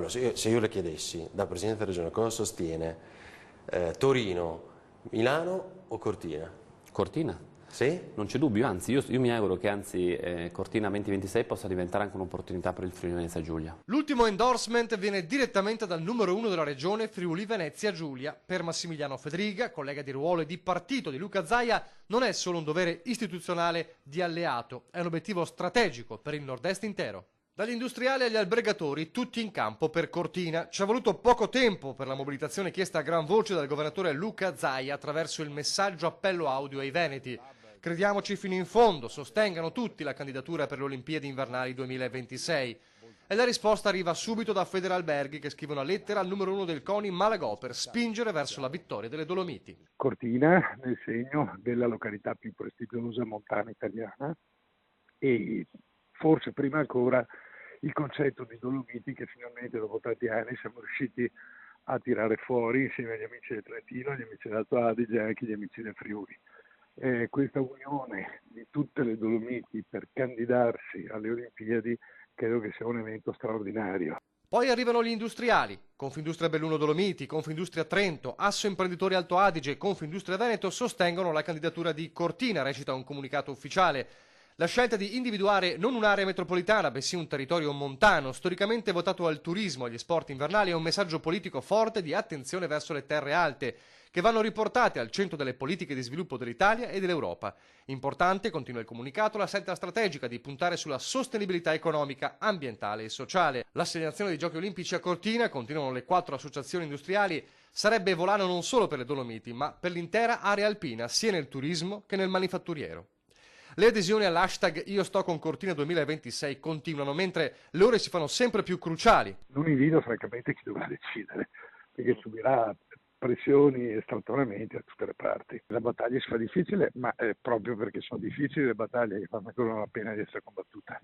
se io le chiedessi da Presidente della Regione cosa sostiene, Torino, Milano o Cortina? Cortina. Sì? Non c'è dubbio, anzi io mi auguro che Cortina 2026 possa diventare anche un'opportunità per il Friuli Venezia Giulia. L'ultimo endorsement viene direttamente dal numero 1 della regione Friuli Venezia Giulia. Per Massimiliano Fedriga, collega di ruolo e di partito di Luca Zaia, non è solo un dovere istituzionale di alleato, è un obiettivo strategico per il nord-est intero. Dagli industriali agli albergatori, tutti in campo per Cortina. Ci è voluto poco tempo per la mobilitazione chiesta a gran voce dal governatore Luca Zaia attraverso il messaggio appello audio ai veneti. Crediamoci fino in fondo, sostengano tutti la candidatura per le Olimpiadi invernali 2026. E la risposta arriva subito da Federalberghi, che scrive una lettera al numero 1 del CONI Malagò per spingere verso la vittoria delle Dolomiti. Cortina nel segno della località più prestigiosa montana italiana e forse prima ancora il concetto di Dolomiti che finalmente dopo tanti anni siamo riusciti a tirare fuori insieme agli amici del Trentino, agli amici dell'Alto Adige e anche agli amici del Friuli. Questa unione di tutte le Dolomiti per candidarsi alle Olimpiadi credo che sia un evento straordinario. Poi arrivano gli industriali. Confindustria Belluno Dolomiti, Confindustria Trento, Asso Imprenditori Alto Adige e Confindustria Veneto sostengono la candidatura di Cortina, recita un comunicato ufficiale. La scelta di individuare non un'area metropolitana, bensì un territorio montano, storicamente votato al turismo e agli sport invernali, è un messaggio politico forte di attenzione verso le terre alte, che vanno riportate al centro delle politiche di sviluppo dell'Italia e dell'Europa. Importante, continua il comunicato, la scelta strategica di puntare sulla sostenibilità economica, ambientale e sociale. L'assegnazione dei Giochi Olimpici a Cortina, continuano le 4 associazioni industriali, sarebbe volano non solo per le Dolomiti, ma per l'intera area alpina, sia nel turismo che nel manifatturiero. Le adesioni all'hashtag Io sto con Cortina 2026 continuano, mentre le ore si fanno sempre più cruciali. Non invito francamente chi dovrà decidere, perché subirà pressioni e strattonamenti da tutte le parti. La battaglia si fa difficile, ma è proprio perché sono difficili le battaglie che fanno ancora la pena di essere combattute.